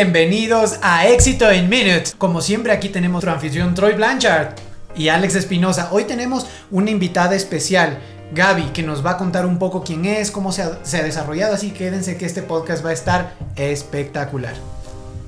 Bienvenidos a Éxito en Minutes. Como siempre, aquí tenemos nuestro anfitrión Troy Blanchard y Alex Espinosa. Hoy tenemos una invitada especial, Gaby, que nos va a contar un poco quién es, cómo se ha desarrollado, así que quédense que este podcast va a estar espectacular.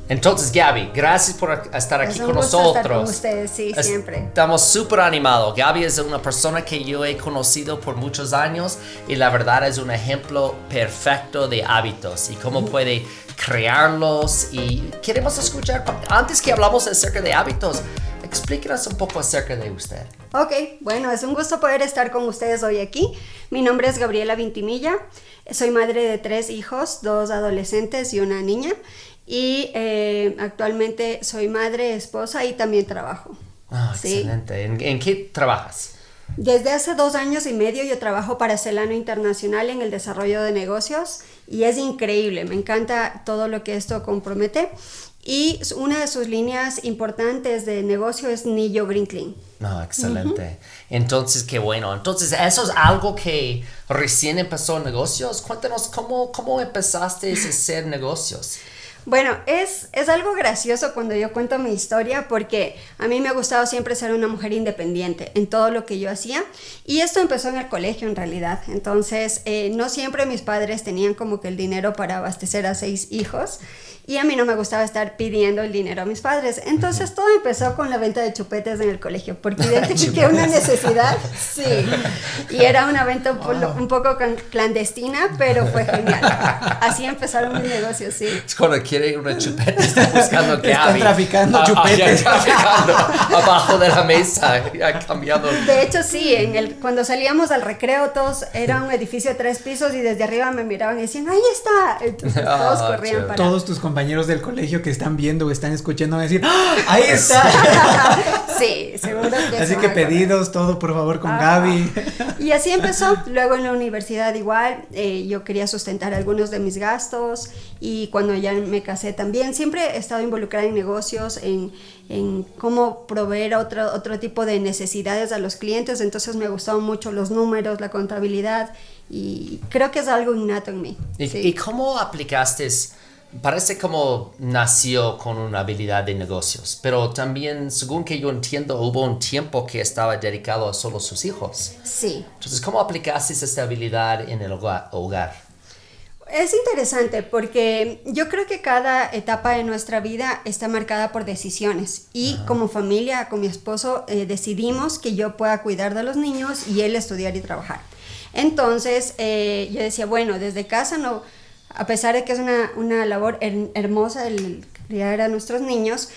Entonces, Gaby, gracias por estar aquí con nosotros. Estar con ustedes, sí, siempre. Estamos súper animados. Gaby es una persona que yo he conocido por muchos años y la verdad es un ejemplo perfecto de hábitos y cómo puede crearlos. Y queremos escuchar, antes que hablamos acerca de hábitos, explíquenos un poco acerca de usted. Ok, bueno, es un gusto poder estar con ustedes hoy aquí. Mi nombre es Gabriela Vintimilla. Soy madre de 3 hijos, 2 adolescentes y una niña. Y actualmente soy madre, esposa y también trabajo. ¿Sí? Excelente. ¿En qué trabajas? Desde hace 2 años y medio yo trabajo para Celano Internacional en el desarrollo de negocios y es increíble, me encanta todo lo que esto compromete. Y una de sus líneas importantes de negocio es Nillo Green Clean. Excelente. Entonces, qué bueno. Entonces, eso es algo que recién empezó en negocios. Cuéntanos cómo empezaste a hacer negocios. Bueno, es algo gracioso cuando yo cuento mi historia porque a mí me ha gustado siempre ser una mujer independiente en todo lo que yo hacía y esto empezó en el colegio en realidad. Entonces, no siempre mis padres tenían como que el dinero para abastecer a 6 hijos y a mí no me gustaba estar pidiendo el dinero a mis padres. Entonces, todo empezó con la venta de chupetes en el colegio porque identifiqué una necesidad, sí, y era una venta un poco clandestina, pero fue genial. Así empezaron mis negocios, sí. Es cuando quiere una chupeta, está buscando Gaby. Están traficando chupetes. Traficando abajo de la mesa, ya cambiando. De hecho, sí, cuando salíamos al recreo, todos era un edificio de 3 pisos y desde arriba me miraban y decían, ¡ahí está! Entonces todos corrían para... Todos tus compañeros del colegio que están viendo o están escuchando van a decir, ¡ah! ¡Ahí está! Sí, seguro que así que pedidos, todo por favor con Gaby. Y así empezó. Luego en la universidad igual, yo quería sustentar algunos de mis gastos y cuando ya me casé también, siempre he estado involucrada en negocios, en cómo proveer otro tipo de necesidades a los clientes, entonces me gustaban mucho los números, la contabilidad y creo que es algo innato en mí. ¿Y cómo aplicaste? Parece como nació con una habilidad de negocios, pero también, según que yo entiendo, hubo un tiempo que estaba dedicado a solo sus hijos. Sí. Entonces, ¿cómo aplicaste esta habilidad en el hogar? Es interesante porque yo creo que cada etapa de nuestra vida está marcada por decisiones y como familia, con mi esposo, decidimos que yo pueda cuidar de los niños y él estudiar y trabajar. Entonces, yo decía, bueno, desde casa no... A pesar de que es una labor hermosa el criar a nuestros niños,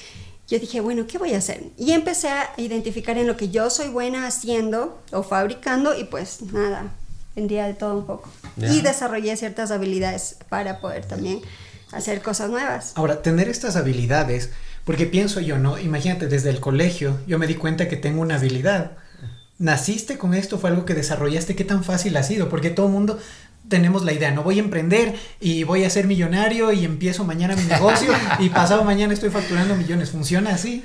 yo dije, bueno, ¿qué voy a hacer? Y empecé a identificar en lo que yo soy buena haciendo o fabricando y pues nada, vendía de todo un poco. Yeah. Y desarrollé ciertas habilidades para poder también hacer cosas nuevas. Ahora, tener estas habilidades, porque pienso yo, ¿no? Imagínate, desde el colegio yo me di cuenta que tengo una habilidad. ¿Naciste con esto? ¿Fue algo que desarrollaste? ¿Qué tan fácil ha sido? Porque todo el mundo... tenemos la idea, no voy a emprender y voy a ser millonario y empiezo mañana mi negocio y pasado mañana estoy facturando millones. ¿Funciona así?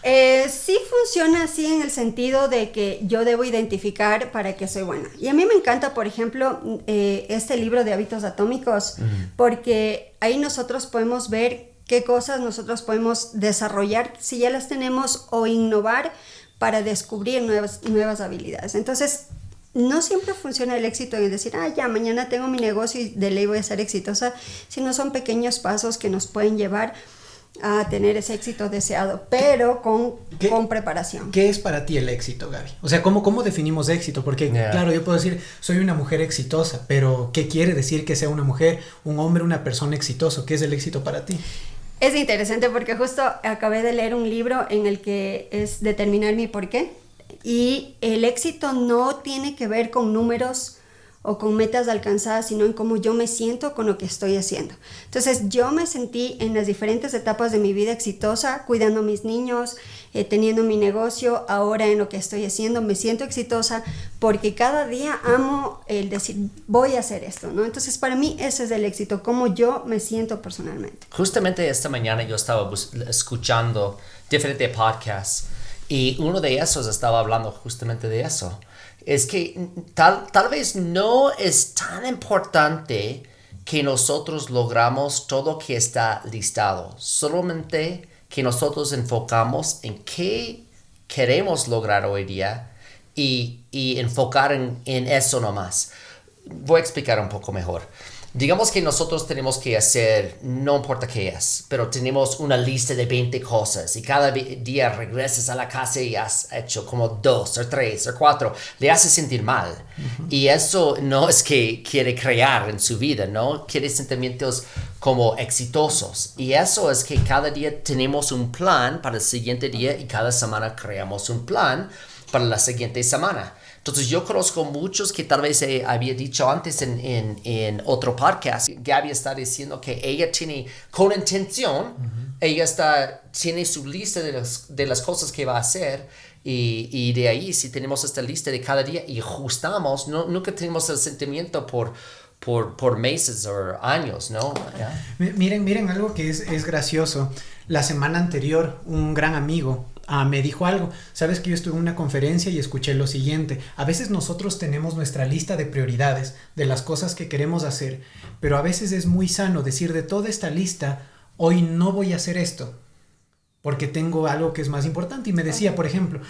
Sí funciona así en el sentido de que yo debo identificar para qué soy buena. Y a mí me encanta, por ejemplo, este libro de hábitos atómicos, porque ahí nosotros podemos ver qué cosas nosotros podemos desarrollar si ya las tenemos o innovar para descubrir nuevas habilidades. Entonces, no siempre funciona el éxito en decir, ya, mañana tengo mi negocio y de ley voy a ser exitosa, sino son pequeños pasos que nos pueden llevar a tener ese éxito deseado, pero con preparación. ¿Qué es para ti el éxito, Gaby? O sea, ¿cómo definimos éxito? Porque, claro, yo puedo decir, soy una mujer exitosa, pero ¿qué quiere decir que sea una mujer, un hombre, una persona exitoso? ¿Qué es el éxito para ti? Es interesante porque justo acabé de leer un libro en el que es Determinar mi por qué. Y el éxito no tiene que ver con números o con metas alcanzadas, sino en cómo yo me siento con lo que estoy haciendo. Entonces yo me sentí en las diferentes etapas de mi vida exitosa, cuidando a mis niños, teniendo mi negocio, ahora en lo que estoy haciendo me siento exitosa porque cada día amo el decir voy a hacer esto, ¿no? Entonces para mí ese es el éxito, cómo yo me siento personalmente. Justamente esta mañana yo estaba escuchando diferentes podcasts y uno de esos estaba hablando justamente de eso. Es que tal vez no es tan importante que nosotros logramos todo que está listado. Solamente que nosotros enfocamos en qué queremos lograr hoy día y enfocar en eso nomás. Voy a explicar un poco mejor. Digamos que nosotros tenemos que hacer, no importa qué es, pero tenemos una lista de 20 cosas y cada día regresas a la casa y has hecho como 2 o 3 o 4, le hace sentir mal. Uh-huh. Y eso no es que quiere crear en su vida, ¿no? Quiere sentimientos como exitosos. Y eso es que cada día tenemos un plan para el siguiente día y cada semana creamos un plan para la siguiente semana. Entonces yo conozco muchos que tal vez había dicho antes en otro podcast. Gaby está diciendo que ella tiene con intención, uh-huh. Ella tiene su lista de las cosas que va a hacer y de ahí si tenemos esta lista de cada día y ajustamos, nunca tenemos el sentimiento por meses o años, ¿no? Yeah. Miren algo que es gracioso. La semana anterior un gran amigo me dijo algo. Sabes que yo estuve en una conferencia y escuché lo siguiente: a veces nosotros tenemos nuestra lista de prioridades de las cosas que queremos hacer, pero a veces es muy sano decir de toda esta lista, hoy no voy a hacer esto porque tengo algo que es más importante. Y me decía, por ejemplo,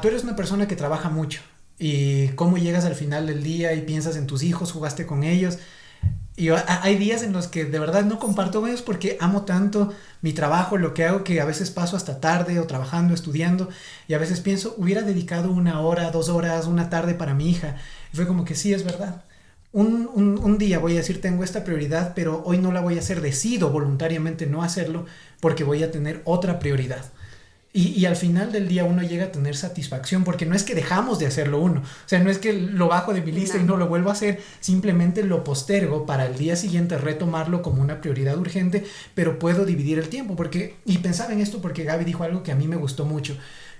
tú eres una persona que trabaja mucho y cómo llegas al final del día y piensas en tus hijos, jugaste con ellos. Y hay días en los que de verdad no comparto con ellos porque amo tanto mi trabajo, lo que hago, que a veces paso hasta tarde o trabajando, estudiando, y a veces pienso, hubiera dedicado 1 hora, 2 horas, una tarde para mi hija. Y fue como que sí, es verdad. Un día voy a decir, tengo esta prioridad, pero hoy no la voy a hacer, decido voluntariamente no hacerlo porque voy a tener otra prioridad. Y al final del día uno llega a tener satisfacción porque no es que dejamos de hacerlo uno, o sea, no es que lo bajo de mi lista y no lo vuelvo a hacer, simplemente lo postergo para el día siguiente retomarlo como una prioridad urgente, pero puedo dividir el tiempo y pensaba en esto porque Gaby dijo algo que a mí me gustó mucho.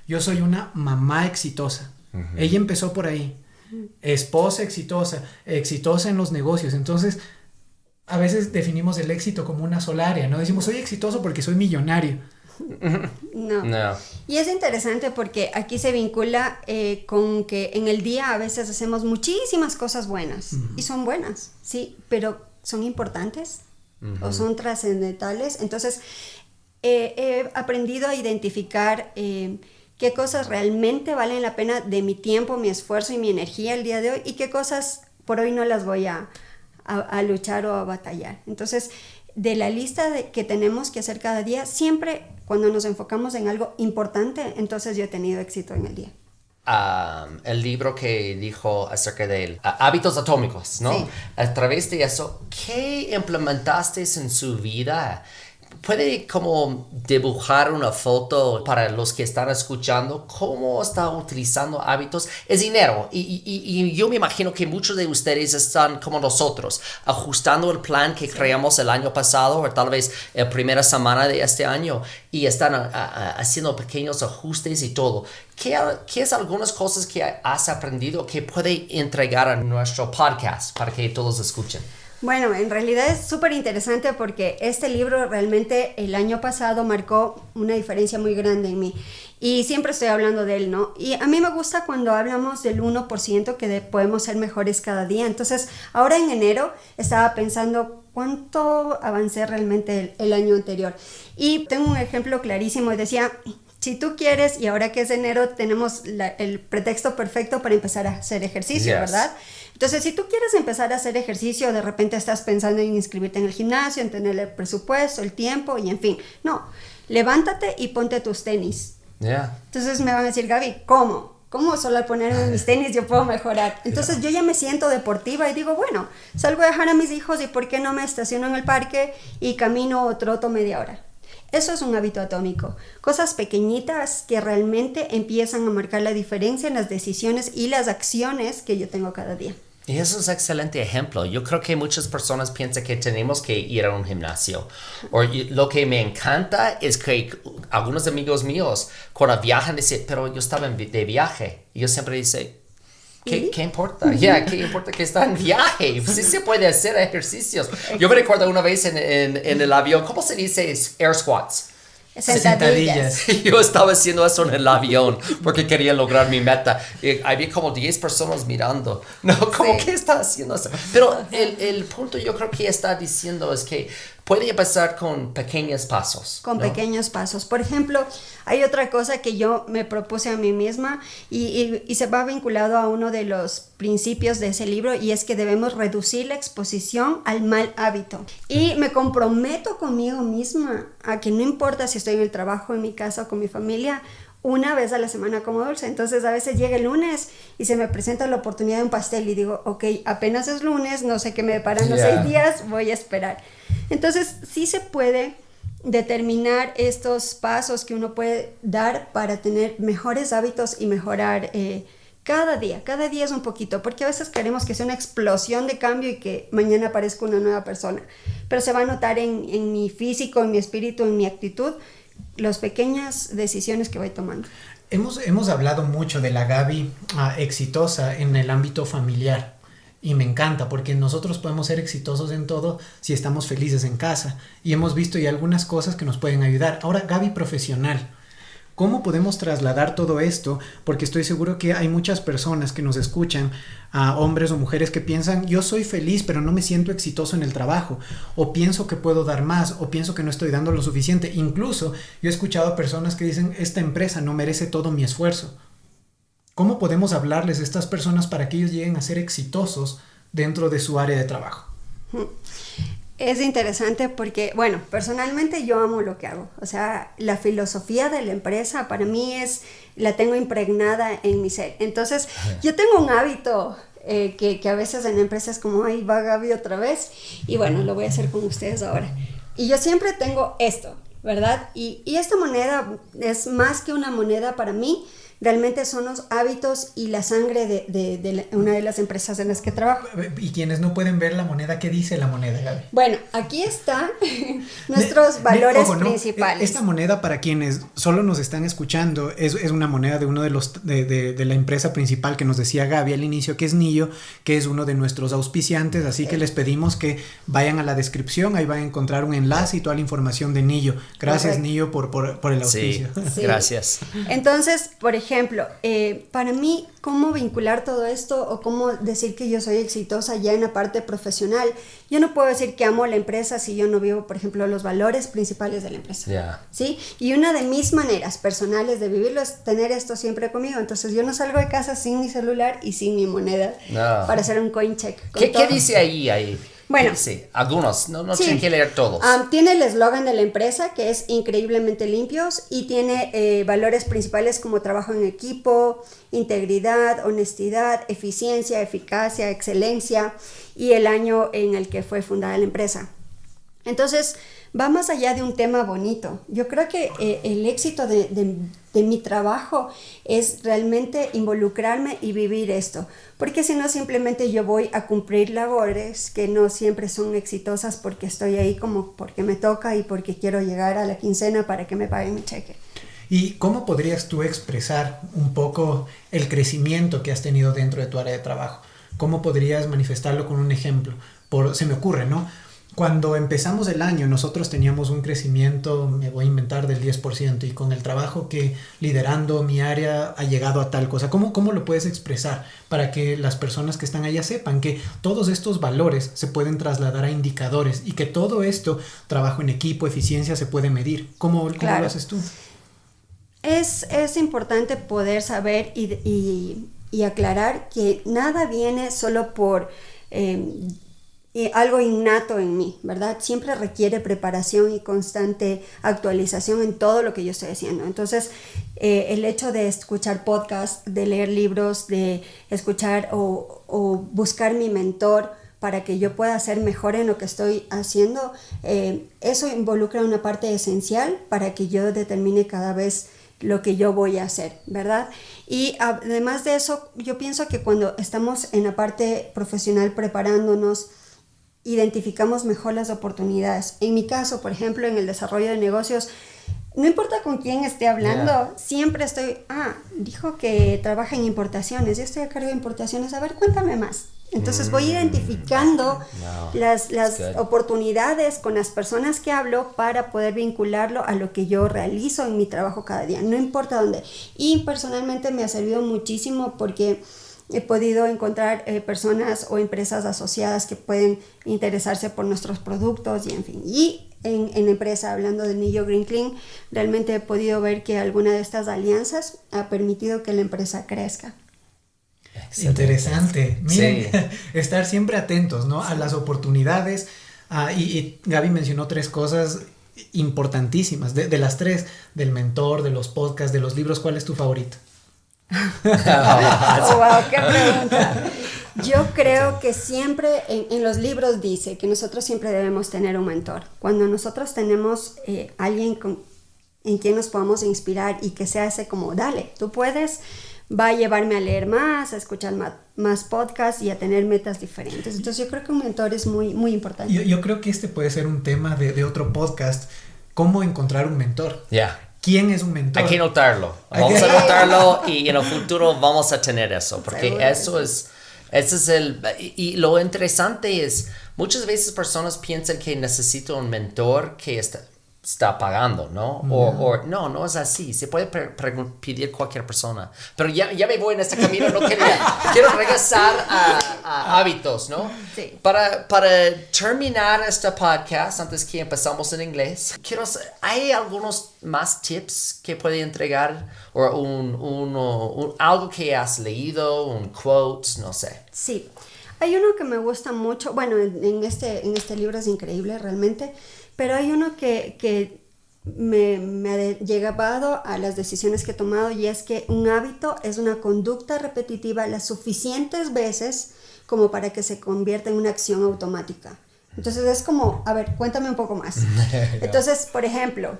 Yo soy una mamá exitosa. Uh-huh. Ella empezó por ahí, esposa exitosa en los negocios. Entonces a veces definimos el éxito como una sola área, ¿no? Decimos, soy exitoso porque soy millonario. No. Y es interesante porque aquí se vincula con que en el día a veces hacemos muchísimas cosas buenas, uh-huh. Y son buenas, sí, pero ¿son importantes? Uh-huh. ¿O son trascendentales? Entonces he aprendido a identificar qué cosas realmente valen la pena de mi tiempo, mi esfuerzo y mi energía el día de hoy, y qué cosas por hoy no las voy a luchar o a batallar. Entonces, de la lista que tenemos que hacer cada día, siempre cuando nos enfocamos en algo importante, entonces yo he tenido éxito en el día. El libro que dijo acerca de hábitos atómicos, ¿no? Sí. A través de eso, ¿qué implementaste en su vida? ¿Puede como dibujar una foto para los que están escuchando cómo está utilizando hábitos? Es dinero y yo me imagino que muchos de ustedes están como nosotros, ajustando el plan que creamos el año pasado o tal vez la primera semana de este año y están haciendo pequeños ajustes y todo. ¿Qué es algunas cosas que has aprendido que puede entregar a nuestro podcast para que todos escuchen? Bueno, en realidad es súper interesante porque este libro realmente el año pasado marcó una diferencia muy grande en mí y siempre estoy hablando de él, ¿no? Y a mí me gusta cuando hablamos del 1% que podemos ser mejores cada día. Entonces, ahora en enero estaba pensando cuánto avancé realmente el año anterior. Y tengo un ejemplo clarísimo, decía, si tú quieres, y ahora que es enero tenemos el pretexto perfecto para empezar a hacer ejercicio, yes. ¿Verdad? Entonces, si tú quieres empezar a hacer ejercicio, de repente estás pensando en inscribirte en el gimnasio, en tener el presupuesto, el tiempo y en fin. No, levántate y ponte tus tenis. Yeah. Entonces me van a decir, Gaby, ¿cómo? ¿Cómo solo al ponerme mis tenis yo puedo mejorar? Entonces yo ya me siento deportiva y digo, bueno, salgo a dejar a mis hijos y ¿por qué no me estaciono en el parque y camino o troto media hora? Eso es un hábito atómico. Cosas pequeñitas que realmente empiezan a marcar la diferencia en las decisiones y las acciones que yo tengo cada día. Y eso es un excelente ejemplo. Yo creo que muchas personas piensan que tenemos que ir a un gimnasio. O lo que me encanta es que algunos amigos míos cuando viajan dicen, pero yo estaba de viaje. Y yo siempre digo, ¿qué importa? ¿Qué importa que está en viaje? Sí se puede hacer ejercicios. Yo me recuerdo una vez en el avión, ¿cómo se dice air squats? Sentadillas. Yo estaba haciendo eso en el avión porque quería lograr mi meta. Y había como 10 personas mirando. No, como que está haciendo eso. Pero el punto yo creo que está diciendo es que puede empezar con pequeños pasos. Con pequeños pasos. Por ejemplo, hay otra cosa que yo me propuse a mí misma y se va vinculado a uno de los principios de ese libro, y es que debemos reducir la exposición al mal hábito. Y me comprometo conmigo misma a que no importa si estoy en el trabajo, en mi casa o con mi familia, una vez a la semana como dulce. Entonces a veces llega el lunes y se me presenta la oportunidad de un pastel y digo, ok, apenas es lunes, no sé qué me deparan los 6 días, voy a esperar. Entonces sí se puede determinar estos pasos que uno puede dar para tener mejores hábitos y mejorar cada día es un poquito, porque a veces queremos que sea una explosión de cambio y que mañana aparezca una nueva persona, pero se va a notar en mi físico, en mi espíritu, en mi actitud, las pequeñas decisiones que voy tomando. Hemos hablado mucho de la Gaby exitosa en el ámbito familiar. Y me encanta porque nosotros podemos ser exitosos en todo si estamos felices en casa. Y hemos visto ya algunas cosas que nos pueden ayudar. Ahora, Gaby profesional. ¿Cómo podemos trasladar todo esto? Porque estoy seguro que hay muchas personas que nos escuchan, hombres o mujeres que piensan, yo soy feliz pero no me siento exitoso en el trabajo, o pienso que puedo dar más, o pienso que no estoy dando lo suficiente. Incluso yo he escuchado a personas que dicen, esta empresa no merece todo mi esfuerzo. ¿Cómo podemos hablarles a estas personas para que ellos lleguen a ser exitosos dentro de su área de trabajo? Es interesante porque, bueno, personalmente yo amo lo que hago. O sea, la filosofía de la empresa para mí la tengo impregnada en mi ser. Entonces, yo tengo un hábito que a veces en empresas como, ahí va Gaby otra vez, y bueno, lo voy a hacer con ustedes ahora. Y yo siempre tengo esto, ¿verdad? Y esta moneda es más que una moneda para mí. Realmente son los hábitos y la sangre de una de las empresas en las que trabajo. Y quienes no pueden ver la moneda, ¿qué dice la moneda, Gaby? Bueno, aquí están nuestros valores principales. Esta moneda, para quienes solo nos están escuchando, es una moneda de uno de los de la empresa principal que nos decía Gaby al inicio, que es Nillo, que es uno de nuestros auspiciantes, así que les pedimos que vayan a la descripción, ahí van a encontrar un enlace y toda la información de Nillo. Gracias, correcto, Nillo, por el auspicio. Sí, gracias. Entonces, por ejemplo, para mí, ¿cómo vincular todo esto o cómo decir que yo soy exitosa ya en la parte profesional? Yo no puedo decir que amo la empresa si yo no vivo, por ejemplo, los valores principales de la empresa. ¿Sí? Y una de mis maneras personales de vivirlo es tener esto siempre conmigo. Entonces, yo no salgo de casa sin mi celular y sin mi moneda para hacer un coin check. ¿Qué dice ahí? Bueno, sí, algunos, no tienen que leer todos. Tiene el eslogan de la empresa, que es increíblemente limpios, y tiene valores principales como trabajo en equipo, integridad, honestidad, eficiencia, eficacia, excelencia, y el año en el que fue fundada la empresa. Entonces, va más allá de un tema bonito. Yo creo que el éxito de mi trabajo es realmente involucrarme y vivir esto, porque si no simplemente yo voy a cumplir labores que no siempre son exitosas porque estoy ahí como porque me toca y porque quiero llegar a la quincena para que me paguen mi cheque. ¿Y cómo podrías tú expresar un poco el crecimiento que has tenido dentro de tu área de trabajo? ¿Cómo podrías manifestarlo con un ejemplo? Se me ocurre, ¿no? Cuando empezamos el año, nosotros teníamos un crecimiento, me voy a inventar, del 10%, y con el trabajo que liderando mi área ha llegado a tal cosa. ¿Cómo lo puedes expresar para que las personas que están allá sepan que todos estos valores se pueden trasladar a indicadores y que todo esto, trabajo en equipo, eficiencia, se puede medir? ¿Cómo lo haces tú? Es importante poder saber y aclarar que nada viene solo por algo innato en mí, ¿verdad? Siempre requiere preparación y constante actualización en todo lo que yo estoy haciendo. Entonces, el hecho de escuchar podcasts, de leer libros, de escuchar o buscar mi mentor para que yo pueda ser mejor en lo que estoy haciendo, eso involucra una parte esencial para que yo determine cada vez lo que yo voy a hacer, ¿verdad? Y además de eso, yo pienso que cuando estamos en la parte profesional preparándonos, identificamos mejor las oportunidades. En mi caso, por ejemplo, en el desarrollo de negocios, no importa con quién esté hablando, siempre estoy, dijo que trabaja en importaciones, yo estoy a cargo de importaciones, a ver, cuéntame más. Entonces voy identificando las oportunidades con las personas que hablo para poder vincularlo a lo que yo realizo en mi trabajo cada día, no importa dónde. Y personalmente me ha servido muchísimo porque he podido encontrar personas o empresas asociadas que pueden interesarse por nuestros productos y en fin. Y en la empresa, hablando de Nillo Green Clean, realmente he podido ver que alguna de estas alianzas ha permitido que la empresa crezca. Excelente. Interesante. Miren, sí. Estar siempre atentos, ¿no? A las oportunidades. Y Gaby mencionó 3 cosas importantísimas. De las 3, del mentor, de los podcasts, de los libros, ¿cuál es tu favorito? Wow, qué pregunta. Yo creo que siempre en los libros dice que nosotros siempre debemos tener un mentor. Cuando nosotros tenemos alguien en quien nos podamos inspirar y que sea ese como, dale, tú puedes, va a llevarme a leer más, a escuchar más podcasts y a tener metas diferentes. Entonces yo creo que un mentor es muy, muy importante. Yo creo que este puede ser un tema de otro podcast, cómo encontrar un mentor. Ya. ¿Quién es un mentor? Hay que notarlo. Vamos a notarlo y en el futuro vamos a tener eso. Porque seguro. Ese es el... Y lo interesante es, muchas veces personas piensan que necesito un mentor que está pagando, ¿no? No es así. Se puede pedir cualquier persona. Pero ya me voy en este camino. Quiero regresar a hábitos, ¿no? Sí. Para terminar este podcast, antes que empezamos en inglés, ¿hay algunos más tips que puede entregar? O algo que has leído, un quote, no sé. Sí. Hay uno que me gusta mucho. Bueno, en este libro es increíble realmente. Pero hay uno que me ha llegado a las decisiones que he tomado, y es que un hábito es una conducta repetitiva las suficientes veces como para que se convierta en una acción automática. Entonces es como, a ver, cuéntame un poco más. Entonces, por ejemplo,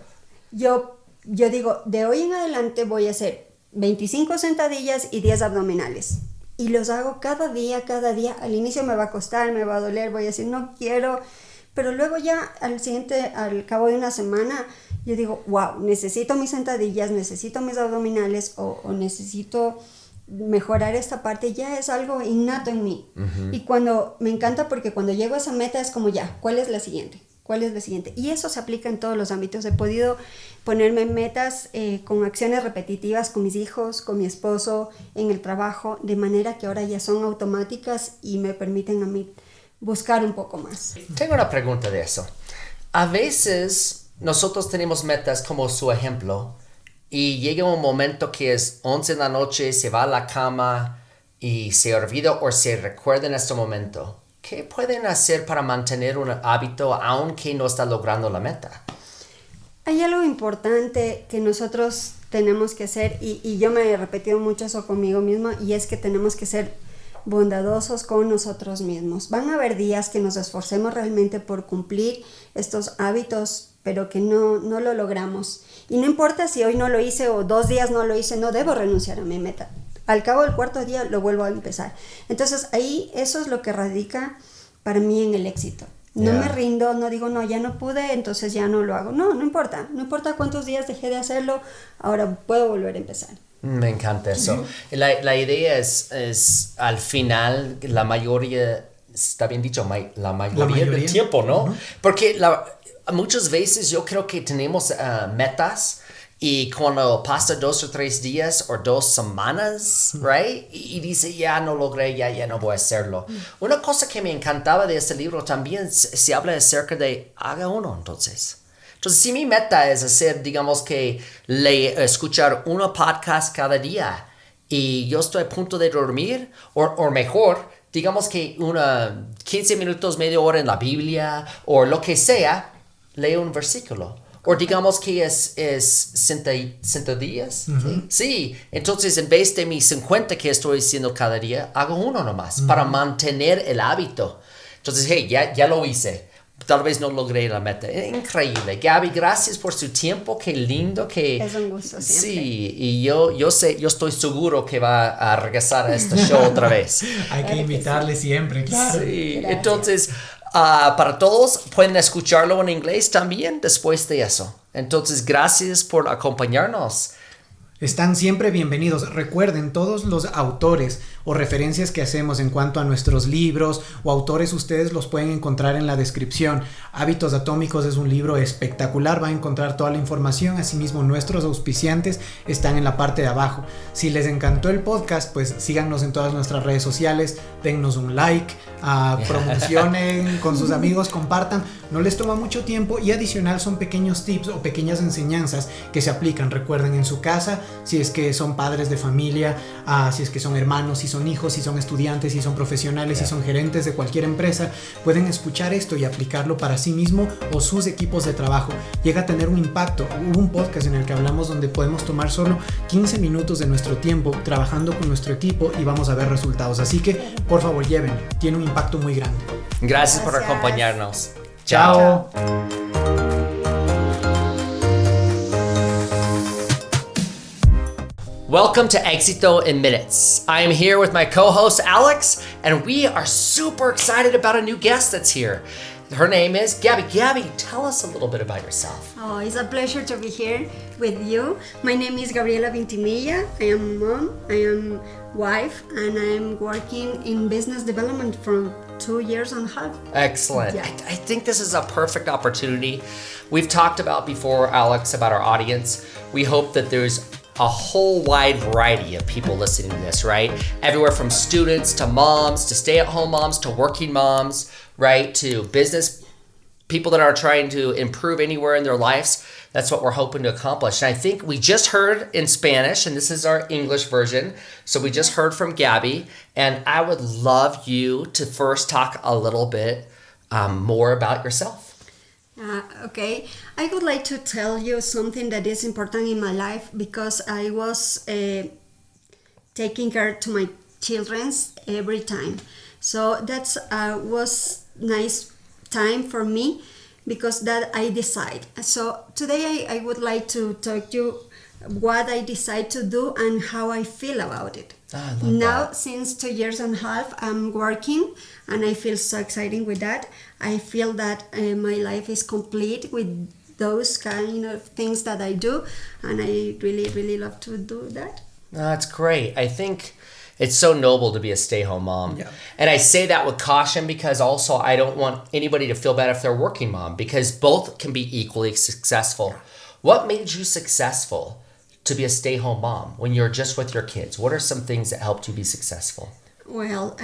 yo digo, de hoy en adelante voy a hacer 25 sentadillas y 10 abdominales. Y los hago cada día. Al inicio me va a costar, me va a doler, voy a decir, no quiero... Pero luego ya al cabo de una semana, yo digo, wow, necesito mis sentadillas, necesito mis abdominales o necesito mejorar esta parte. Ya es algo innato en mí. Uh-huh. Y me encanta porque cuando llego a esa meta es como ya, ¿cuál es la siguiente? Y eso se aplica en todos los ámbitos. He podido ponerme metas con acciones repetitivas con mis hijos, con mi esposo, en el trabajo, de manera que ahora ya son automáticas y me permiten a mí buscar un poco más. Tengo una pregunta de eso. A veces nosotros tenemos metas como su ejemplo y llega un momento que es 11 de la noche, se va a la cama y se olvida o se recuerda en este momento. ¿Qué pueden hacer para mantener un hábito aunque no está logrando la meta? Hay algo importante que nosotros tenemos que hacer y yo me he repetido mucho eso conmigo misma, y es que tenemos que ser bondadosos con nosotros mismos. Van a haber días que nos esforcemos realmente por cumplir estos hábitos, pero que no lo logramos. Y no importa si hoy no lo hice o 2 días no lo hice, no debo renunciar a mi meta. Al cabo del 4º día lo vuelvo a empezar. Entonces ahí eso es lo que radica para mí en el éxito. No me rindo, no digo, no, ya no pude, entonces ya no lo hago. No importa cuántos días dejé de hacerlo, ahora puedo volver a empezar. Me encanta eso. La idea es al final, la mayoría, está bien dicho, la mayoría del tiempo, ¿no? Uh-huh. Porque muchas veces yo creo que tenemos metas y cuando pasa 2 o 3 días o 2 semanas, right? Y dice, ya no logré, ya no voy a hacerlo. Una cosa que me encantaba de este libro también, se habla acerca de, haga uno entonces. Entonces, si mi meta es hacer, digamos que escuchar un podcast cada día y yo estoy a punto de dormir, o mejor, digamos que 15 minutos, media hora en la Biblia, o lo que sea, leo un versículo. O digamos que es 100 días. Uh-huh. Sí, entonces en vez de mis 50 que estoy haciendo cada día, hago uno nomás, uh-huh, para mantener el hábito. Entonces, hey, ya lo hice. Tal vez no logré la meta. Increíble. Gaby, gracias por su tiempo. Qué lindo que... Es un gusto siempre. Sí, y yo estoy seguro que va a regresar a este show otra vez. Hay que invitarle siempre, claro. Sí, gracias. Entonces, para todos, pueden escucharlo en inglés también después de eso. Entonces, gracias por acompañarnos. Están siempre bienvenidos. Recuerden, todos los autores o referencias que hacemos en cuanto a nuestros libros o autores, ustedes los pueden encontrar en la descripción. Hábitos Atómicos es un libro espectacular, va a encontrar toda la información. Asimismo, nuestros auspiciantes están en la parte de abajo. Si les encantó el podcast, pues síganos en todas nuestras redes sociales, dennos un like, promocionen con sus amigos, compartan. No les toma mucho tiempo y adicional son pequeños tips o pequeñas enseñanzas que se aplican, recuerden, en su casa, si es que son padres de familia, si es que son hermanos, si son hijos, si son estudiantes, si son profesionales, si son gerentes de cualquier empresa, pueden escuchar esto y aplicarlo para sí mismo o sus equipos de trabajo. Llega a tener un impacto. Hubo un podcast en el que hablamos donde podemos tomar solo 15 minutos de nuestro tiempo trabajando con nuestro equipo y vamos a ver resultados. Así que, por favor, llévenlo. Tiene un impacto muy grande. Gracias por acompañarnos. Chao. Welcome to Éxito in Minutes. I am here with my co-host Alex, and we are super excited about a new guest that's here. Her name is Gaby. Gaby, tell us a little bit about yourself. Oh, it's a pleasure to be here with you. My name is Gabriela Vintimilla. I am mom, I am wife, and I am working in business development for 2.5 years. Excellent. Yeah. I think this is a perfect opportunity. We've talked about before, Alex, about our audience. We hope that there's a whole wide variety of people listening to this, right? Everywhere from students to moms to stay-at-home moms to working moms, right? To business people that are trying to improve anywhere in their lives. That's what we're hoping to accomplish. And I think we just heard in Spanish, and this is our English version. So we just heard from Gaby, and I would love you to first talk a little bit more about yourself. Okay, I would like to tell you something that is important in my life because I was taking care to my children's every time. So that's was nice time for me because that I decide. So today I would like to talk to you what I decide to do and how I feel about it. Now, since 2.5 years, I'm working and I feel so excited with that. I feel that my life is complete with those kind of things that I do, and I really, really love to do that. That's great. I think it's so noble to be a stay-home mom. Yeah. And I say that with caution because also I don't want anybody to feel bad if they're working mom because both can be equally successful. What made you successful to be a stay-home mom when you're just with your kids? What are some things that helped you be successful? Well,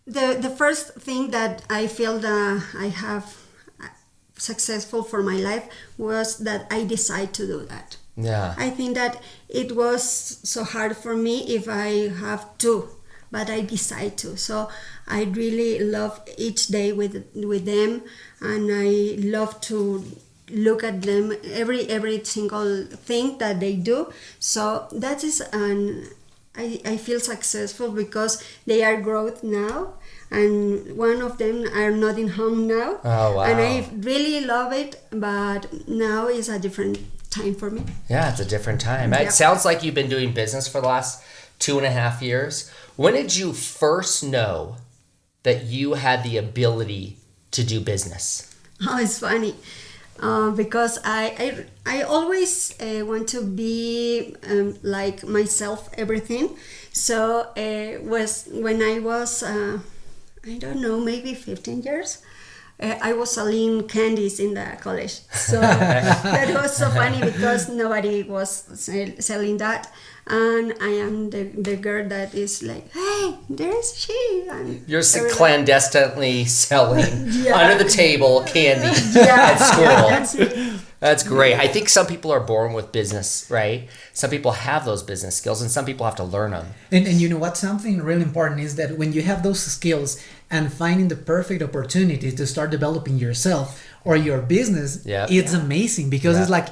the first thing that I feel that I have successful for my life was that I decide to do that. Yeah. I think that it was so hard for me if I have to, but I decide to. So I really love each day with them, and I love to look at them every single thing that they do. So that is I feel successful because they are growth now, and one of them are not in home now. Oh, wow. And I really love it, but now is a different time for me. Yeah, it's a different time. Yeah. It sounds like you've been doing business for the last 2.5 years. When did you first know that you had the ability to do business? Oh, it's funny. Because I always want to be like myself, everything. So was when I was I don't know, maybe 15 years. I was selling candies in the college. So that was so funny because nobody was selling that. And I am the girl that is like, hey, there's she. And you're clandestinely selling under the table candy at school. That's it. That's great. I think some people are born with business, right? Some people have those business skills and some people have to learn them. And you know what? Something really important is that when you have those skills and finding the perfect opportunity to start developing yourself or your business, it's amazing because it's like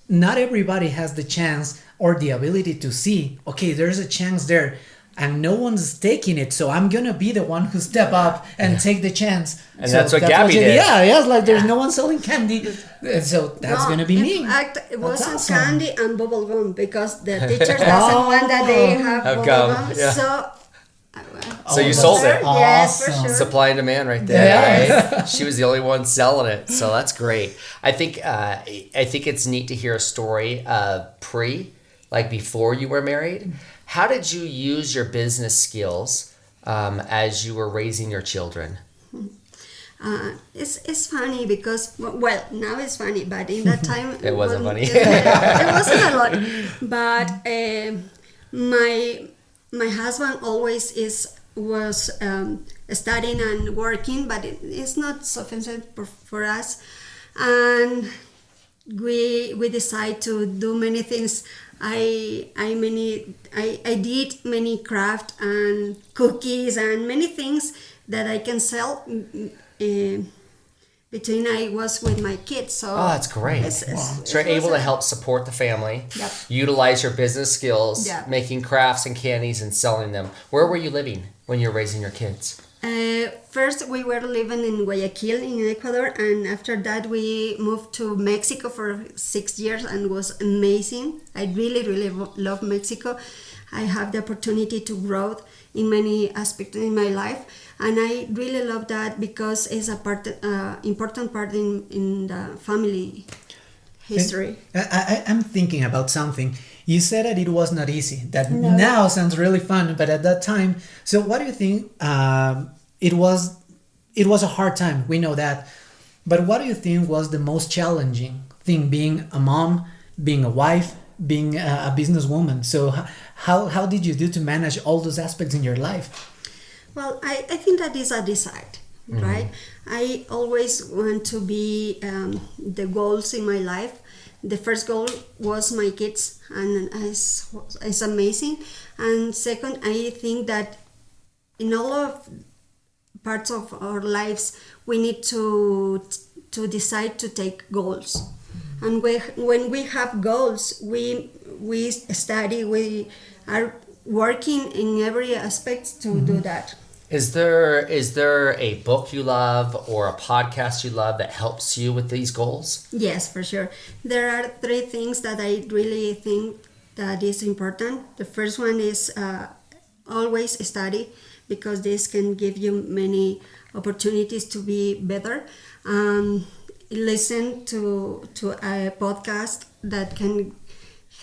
not everybody has the chance or the ability to see, okay, there's a chance there and no one's taking it, so I'm gonna be the one who step up and take the chance. And so that's what Gaby did. Yeah, like there's no one selling candy, so that's gonna be me. In fact, it wasn't candy and bubble gum because the teachers doesn't want that they have bubble gum. Yeah. So you sold it. Yes, for sure. Supply and demand right there. Right? She was the only one selling it, so that's great. I think it's neat to hear a story before you were married. How did you use your business skills as you were raising your children? It's funny because, well, now it's funny, but in that time It wasn't funny. It wasn't a lot. But my husband always was studying and working, but it's not sufficient for us, and we decide to do many things. I did many craft and cookies and many things that I can sell between I was with my kids. So that's great. So you're able to help support the family, Yep. utilize your business skills, Yep. making crafts and candies and selling them. Where were you living when you were raising your kids? First, we were living in Guayaquil in Ecuador, and after that we moved to Mexico for 6 years, and it was amazing. I really, really love Mexico. I have the opportunity to grow in many aspects in my life, and I really love that because it's a important part in the family history. I'm thinking about something. You said that it was not easy. That now sounds really fun, but at that time. So what do you think? It was a hard time. We know that. But what do you think was the most challenging thing, being a mom, being a wife, being a businesswoman? So how did you do to manage all those aspects in your life? Well, I think that is a decide, right? I always want to be the goals in my life. The first goal was my kids, and it's amazing. And second, I think that in all of parts of our lives, we need to decide to take goals. And when we have goals, we study, we are working in every aspect to do that. Is there a book you love or a podcast you love that helps you with these goals? Yes, for sure. There are 3 things that I really think that is important. The first one is always study, because this can give you many opportunities to be better. Listen to a podcast that can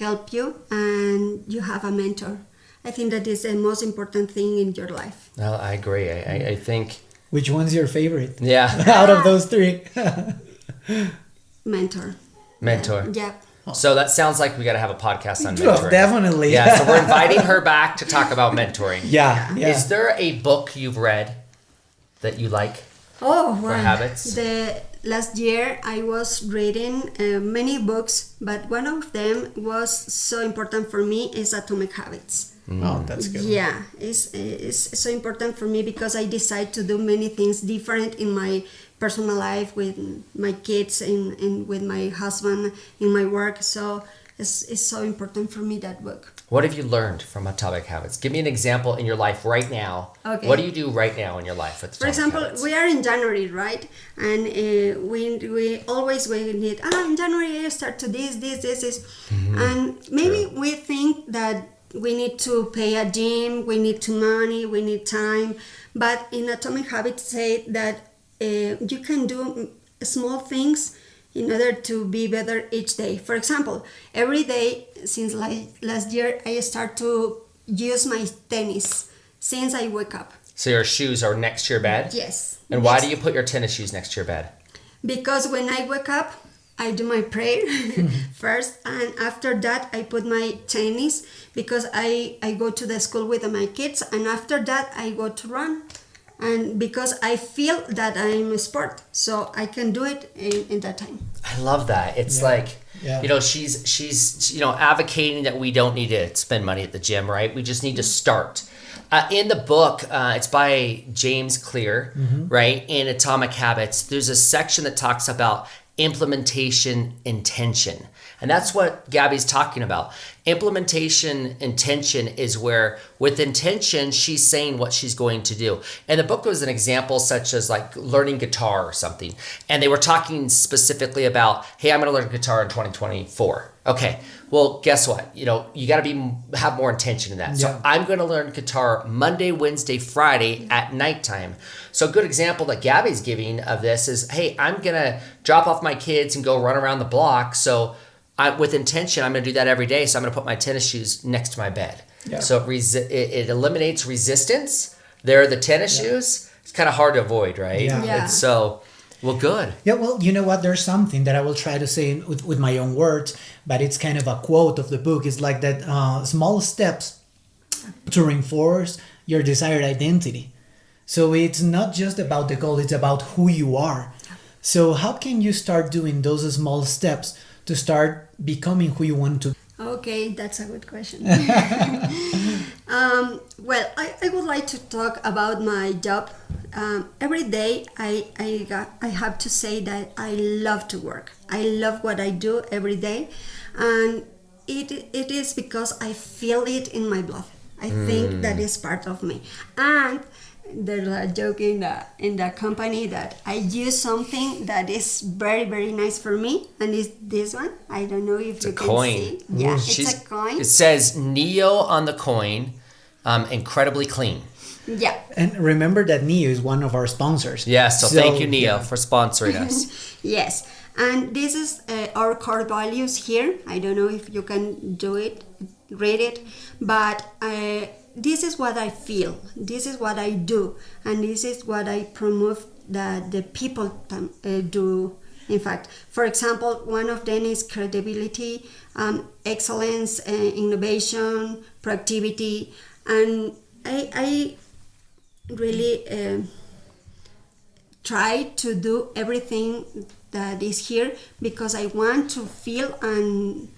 help you, and you have a mentor. I think that is the most important thing in your life. No, I agree. I think... Which one's your favorite? Yeah. Out of those 3? Mentor. Yeah. So that sounds like we got to have a podcast on mentoring. Definitely. Yeah, so we're inviting her back to talk about mentoring. Yeah. Is there a book you've read that you like? Oh, for habits? The last year I was reading many books, but one of them was so important for me is Atomic Habits. Oh, that's good. Yeah, it's so important for me because I decide to do many things different in my personal life, with my kids and with my husband, in my work. So it's so important for me, that book. What have you learned from Atomic Habits? Give me an example in your life right now. Okay. What do you do right now in your life with Atomic For example, Habits? we are in January, right? And we always need, in January I start to this. Mm-hmm. And maybe we think that we need to pay a gym, we need to money, we need time. But in Atomic Habits say that you can do small things in order to be better each day. For example, every day since last year, I start to use my tennis since I wake up. So your shoes are next to your bed? Yes. And why do you put your tennis shoes next to your bed? Because when I wake up, I do my prayer first, and after that I put my tennis, because I go to the school with my kids, and after that I go to run. And because I feel that I'm a sport, so I can do it in that time. I love that. It's she's advocating that we don't need to spend money at the gym, right? We just need to start. In the book, it's by James Clear, right? In Atomic Habits, there's a section that talks about implementation intention. And that's what Gabby's talking about. Implementation intention is where, with intention, she's saying what she's going to do. And the book was an example such as like learning guitar or something. And they were talking specifically about, hey, I'm going to learn guitar in 2024. Okay, well, guess what? You got to have more intention in that. Yeah. So I'm going to learn guitar Monday, Wednesday, Friday at nighttime. So a good example that Gabby's giving of this is, hey, I'm going to drop off my kids and go run around the block. So with intention, I'm going to do that every day. So I'm going to put my tennis shoes next to my bed. Yeah. So it eliminates resistance. There are the tennis shoes. It's kind of hard to avoid, right? Yeah. And so, well, good. Yeah, well, you know what? There's something that I will try to say with my own words, but it's kind of a quote of the book. It's like that small steps to reinforce your desired identity. So it's not just about the goal, it's about who you are. So how can you start doing those small steps to start becoming who you want to be? Okay, that's a good question. Well, I would like to talk about my job. Every day I have to say that I love to work. I love what I do every day. And it is because I feel it in my blood. I think that is part of me. And there's a joke in the company that I use something that is very, very nice for me, and it's this one. I don't know if you can see. Yeah, it's a coin. It says Neo on the coin, incredibly clean. Yeah. And remember that Neo is one of our sponsors. Yes, so thank you, Neo, for sponsoring us. Yes, and this is our core values here. I don't know if you can read it, but this is what I feel, this is what I do, and this is what I promote that the people do. In fact, for example, one of them is credibility, excellence, innovation, proactivity, and I really try to do everything that is here because I want to feel and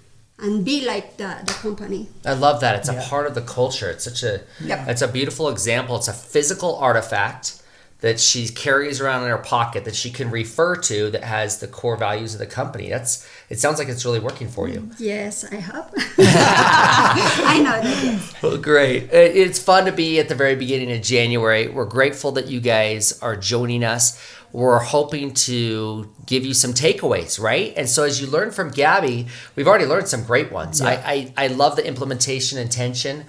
be like the company. I love that. It's a part of the culture. It's it's a beautiful example. It's a physical artifact that she carries around in her pocket that she can refer to that has the core values of the company. It sounds like it's really working for you. Yes, I hope. I know that, yes. Well, great. It's fun to be at the very beginning of January. We're grateful that you guys are joining us. We're hoping to give you some takeaways, right? And so as you learn from Gaby, we've already learned some great ones. Yeah. I love the implementation intention,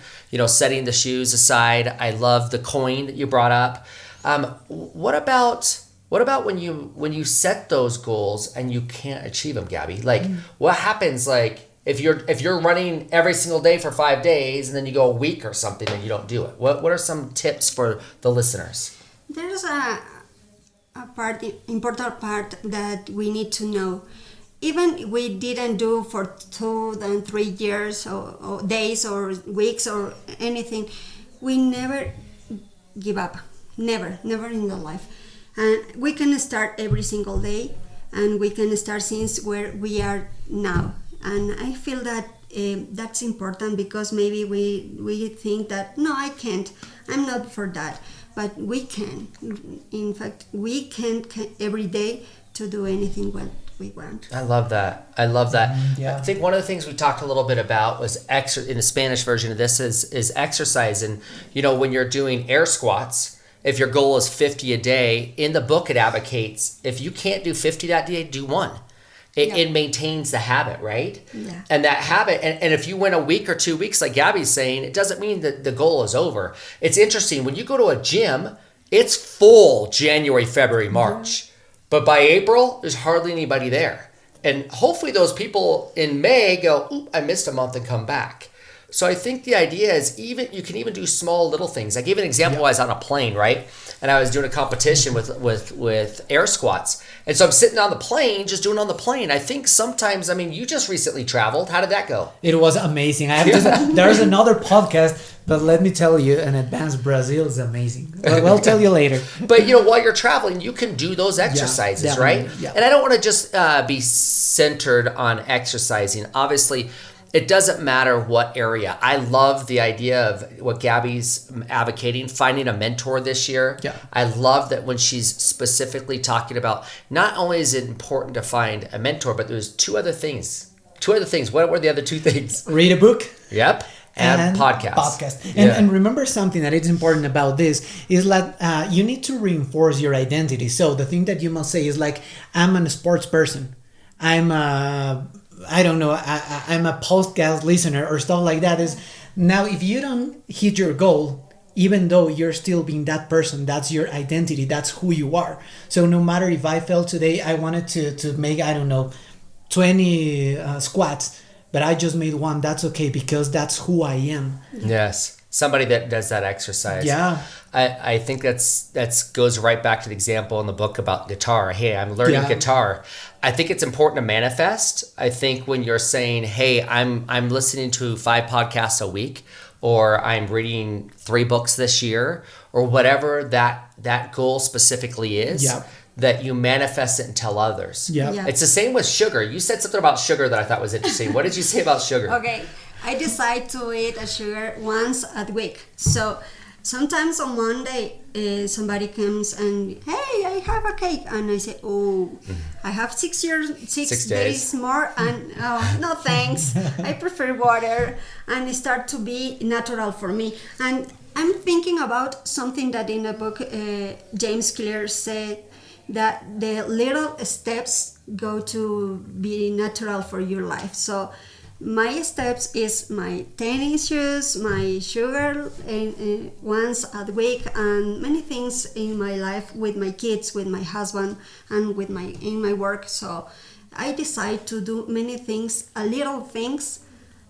setting the shoes aside. I love the coin that you brought up. What about when you set those goals and you can't achieve them, Gaby? Like what happens if you're running every single day for 5 days and then you go a week or something and you don't do it? What are some tips for the listeners? There's a important part that we need to know. Even we didn't do for 2 and 3 years or days or weeks or anything, we never give up. Never in the life. And we can start every single day, and we can start since where we are now. And I feel that that's important because maybe we think that no, I can't, I'm not for that, but we can. In fact, we can every day to do anything what we want. I love that. Yeah. I think one of the things we talked a little bit about was in the Spanish version of this is exercise. And when you're doing air squats, if your goal is 50 a day, in the book it advocates if you can't do 50 that day, do 1. It maintains the habit, right? Yeah. And that habit, and if you went a week or 2 weeks, like Gaby's saying, it doesn't mean that the goal is over. It's interesting, when you go to a gym, it's full January, February, March. But by April, there's hardly anybody there. And hopefully those people in May go, "Oop, I missed a month," and come back. So I think the idea is you can even do small little things. I gave an example. I was on a plane, right? And I was doing a competition with air squats. And so I'm sitting on the plane, just doing it on the plane. I think sometimes, you just recently traveled. How did that go? It was amazing. There's another podcast, but let me tell you, in advance, Brazil is amazing. We'll tell you later. But while you're traveling, you can do those exercises, right? Yeah. And I don't want to just be centered on exercising. Obviously, it doesn't matter what area. I love the idea of what Gaby's advocating, finding a mentor this year. Yeah. I love that when she's specifically talking about, not only is it important to find a mentor, but there's 2 other things. 2 other things. What were the other 2 things? Read a book. Yep. And podcast. And remember something that is important about this is that you need to reinforce your identity. So the thing that you must say is like, I'm a sports person. I'm I'm a podcast listener or stuff like that. Is now, if you don't hit your goal, even though you're still being that person, that's your identity, that's who you are. So no matter if I felt today, I wanted to make, 20 squats, but I just made one. That's okay because that's who I am. Yes. Somebody that does that exercise. Yeah. I think that's goes right back to the example in the book about guitar. Hey, I'm learning guitar. I think it's important to manifest. I think when you're saying, hey, I'm listening to 5 podcasts a week, or I'm reading 3 books this year, or whatever that goal specifically is, that you manifest it and tell others. Yeah. It's the same with sugar. You said something about sugar that I thought was interesting. What did you say about sugar? Okay, I decide to eat a sugar once a week. So sometimes on Monday, somebody comes and, hey, I have a cake. And I say, oh, I have 6 days more. And no, thanks. I prefer water. And it starts to be natural for me. And I'm thinking about something that in the book, James Clear said, that the little steps go to be natural for your life. So my steps is my tennis shoes, my sugar once a week, and many things in my life with my kids, with my husband, and in my work. So I decide to do many things, little things,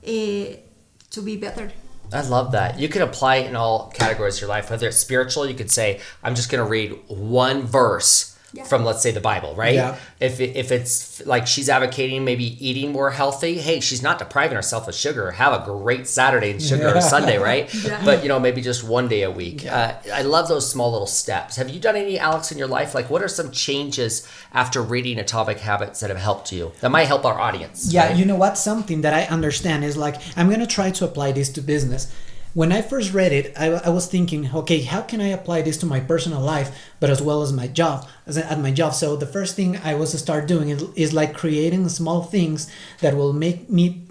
to be better. I love that. You can apply it in all categories of your life. Whether it's spiritual, you could say, I'm just going to read one verse from, let's say, the Bible, right? Yeah. If it's like she's advocating maybe eating more healthy, hey, she's not depriving herself of sugar. Have a great Saturday and sugar or Sunday, right? Yeah. But, maybe just one day a week. Yeah. I love those small little steps. Have you done any, Alex, in your life? Like, what are some changes after reading Atomic Habits that have helped you? That might help our audience. Yeah, right? You know what? Something that I understand is like, I'm going to try to apply this to business. When I first read it, I was thinking, okay, how can I apply this to my personal life, but as well as my job, at my job? So the first thing I was to start doing is like creating small things that will make me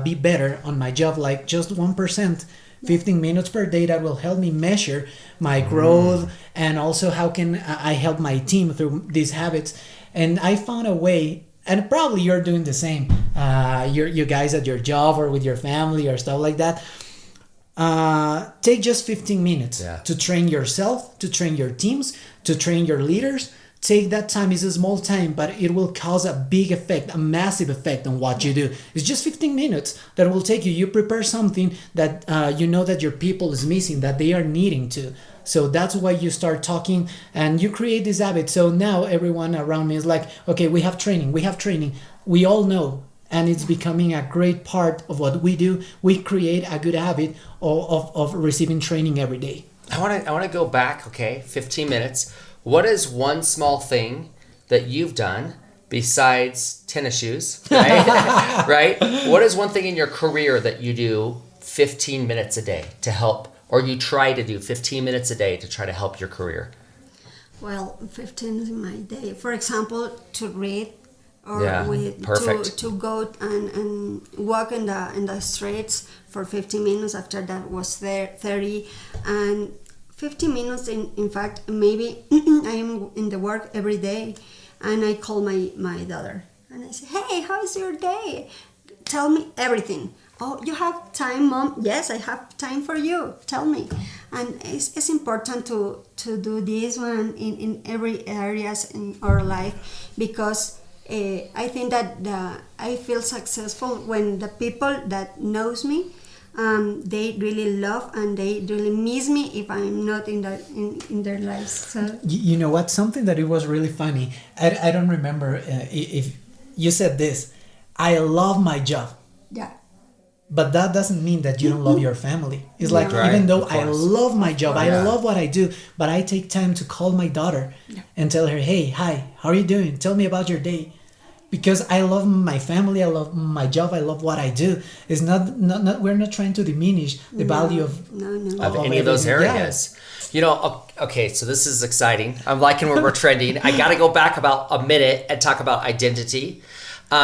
be better on my job, like just 1%, 15 minutes per day that will help me measure my growth, and also how can I help my team through these habits. And I found a way, and probably you're doing the same, you guys at your job or with your family or stuff like that. Take just 15 minutes to train yourself, to train your teams, to train your leaders. Take that time. It's a small time, but it will cause a big effect, a massive effect on what you do. It's just 15 minutes that will take you. You prepare something that you know that your people is missing, that they are needing to. So that's why you start talking and you create this habit. So now everyone around me is like, okay, we have training. We all know. And it's becoming a great part of what we do. We create a good habit of receiving training every day. I want to go back, 15 minutes. What is one small thing that you've done besides tennis shoes, right? Right? What is one thing in your career that you do 15 minutes a day to help, or you try to do 15 minutes a day to try to help your career? Well, 15 in my day. For example, to read. Or to go and walk in the streets for 15 minutes. After that was 30, and 15 minutes in fact, maybe I am in the work every day, and I call my daughter and I say, hey, how is your day? Tell me everything. Oh, you have time, Mom? Yes, I have time for you. Tell me. And it's important to do this one in every areas in our life, because I think that I feel successful when the people that knows me, they really love and they really miss me if I'm not in their lives. So you know what? Something that it was really funny. I don't remember if you said this. I love my job. Yeah. But that doesn't mean that you don't love your family. It's like, even though I love my job, I love what I do, but I take time to call my daughter and tell her, hey, hi, how are you doing? Tell me about your day. Because I love my family, I love my job, I love what I do. It's not we're not trying to diminish the value of any of those areas. Yeah. Okay, so this is exciting. I'm liking where we're trending. I got to go back about a minute and talk about identity.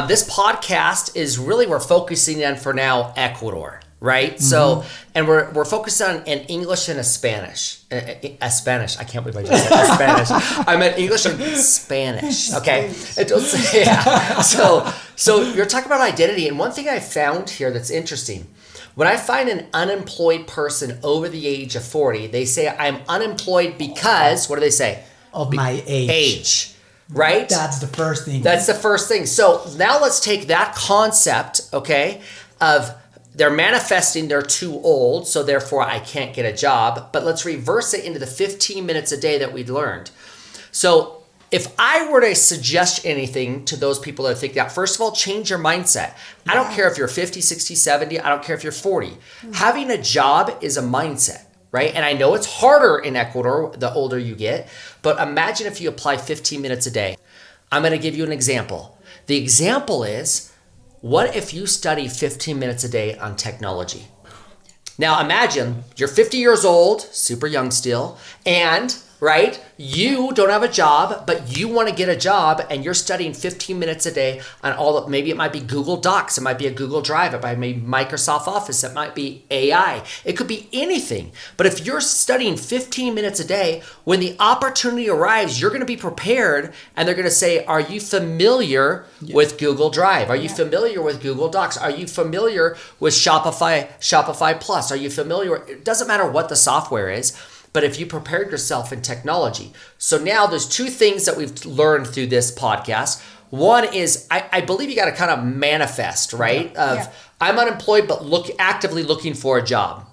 This podcast is really, we're focusing on for now Ecuador, right? Mm-hmm. So, and we're focused on in English and a Spanish. Spanish. I can't believe I just said Spanish. I meant English and Spanish. Okay. So you're talking about identity, and one thing I found here that's interesting. When I find an unemployed person over the age of 40, they say I'm unemployed because, what do they say? Of my age. right? That's the first thing. That's the first thing. So now let's take that concept, okay, of they're manifesting they're too old, so therefore I can't get a job, but let's reverse it into the 15 minutes a day that we learned. So if I were to suggest anything to those people that think that, first of all, change your mindset. I don't care if you're 50, 60, 70, I don't care if you're 40. Having a job is a mindset, right? And I know it's harder in Ecuador the older you get, but imagine if you apply 15 minutes a day. I'm going to give you an example. The example is, what if you study 15 minutes a day on technology? Now imagine you're 50 years old, super young still, and right? You don't have a job, but you want to get a job and you're studying 15 minutes a day on maybe it might be Google Docs, it might be a Google Drive, it might be Microsoft Office, it might be AI. It could be anything. But if you're studying 15 minutes a day, when the opportunity arrives, you're going to be prepared and they're going to say, are you familiar with Google Drive? Are you familiar with Google Docs? Are you familiar with Shopify Plus? Are you familiar? It doesn't matter what the software is. But if you prepared yourself in technology. So now there's two things that we've learned through this podcast. One is I believe you got to kind of manifest, right? I'm unemployed, but actively looking for a job,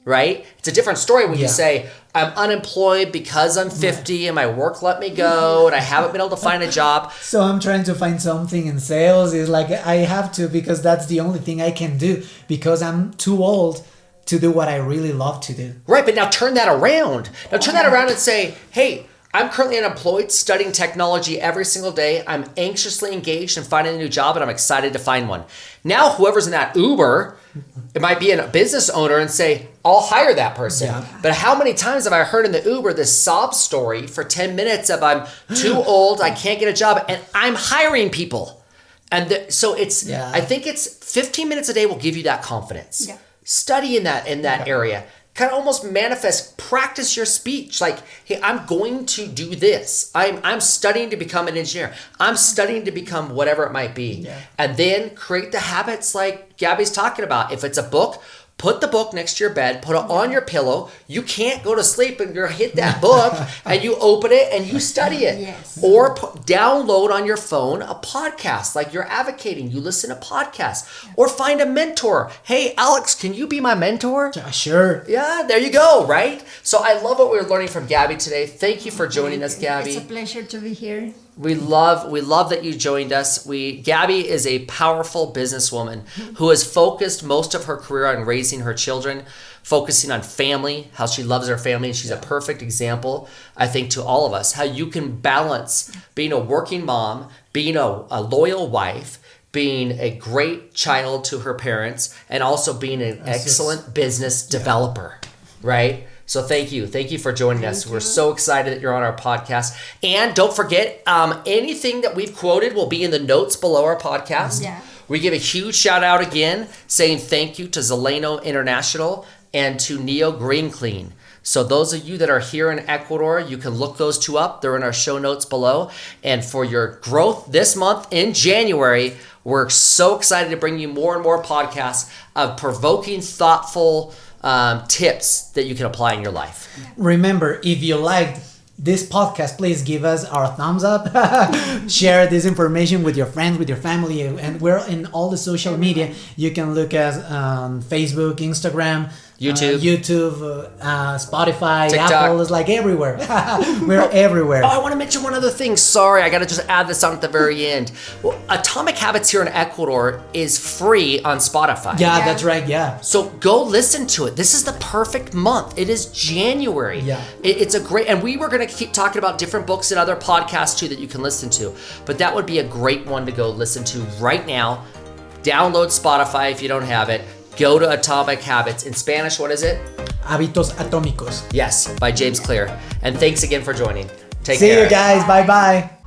right? It's a different story when you say, I'm unemployed because I'm 50 and my work let me go and I haven't been able to find a job. So I'm trying to find something in sales. It's like I have to because that's the only thing I can do because I'm too old to do what I really love to do. Right, but now turn that around. Now turn that around and say, hey, I'm currently unemployed, studying technology every single day. I'm anxiously engaged in finding a new job and I'm excited to find one. Now whoever's in that Uber, it might be a business owner and say, I'll hire that person. Yeah. But how many times have I heard in the Uber this sob story for 10 minutes of I'm too old, I can't get a job, and I'm hiring people. And so it's, I think it's 15 minutes a day will give you that confidence. Yeah. Study in that area. Kind of almost manifest, practice your speech. Like, hey, I'm going to do this. I'm studying to become an engineer. I'm studying to become whatever it might be. Yeah. And then create the habits like Gabby's talking about. If it's a book, put the book next to your bed, put it on your pillow. You can't go to sleep and you hit that book and you open it and you study it. Yes. Or download on your phone a podcast like you're advocating. You listen to podcasts or find a mentor. Hey, Alex, can you be my mentor? Sure. Yeah, there you go, right? So I love what we're learning from Gabby today. Thank you for joining us, Gabby. It's a pleasure to be here. We love that you joined us. Gabby is a powerful businesswoman who has focused most of her career on raising her children, focusing on family, how she loves her family, and she's a perfect example, I think, to all of us, how you can balance being a working mom, being a loyal wife, being a great child to her parents, and also being an excellent business developer, right? So thank you for joining us. We're so excited that you're on our podcast. And don't forget, anything that we've quoted will be in the notes below our podcast. Yeah. We give a huge shout out again, saying thank you to Zeleno International and to Neo Green Clean. So those of you that are here in Ecuador, you can look those two up. They're in our show notes below. And for your growth this month in January, we're so excited to bring you more and more podcasts of provoking, thoughtful tips that you can apply in your life. Remember, if you liked this podcast, please give us our thumbs up. Share this information with your friends, with your family, and we're in all the social media. You can look at Facebook, Instagram, YouTube, Spotify, TikTok. Apple is like everywhere. We're everywhere. Oh, I want to mention one other thing. Sorry, I got to just add this on at the very end. Well, Atomic Habits here in Ecuador is free on Spotify. Yeah, that's right. Yeah. So go listen to it. This is the perfect month. It is January. Yeah. It's a great, and we were going to keep talking about different books and other podcasts too that you can listen to, but that would be a great one to go listen to right now. Download Spotify if you don't have it. Go to Atomic Habits. In Spanish, what is it? Hábitos Atómicos. Yes, by James Clear. And thanks again for joining. Take care. See you guys. Bye-bye.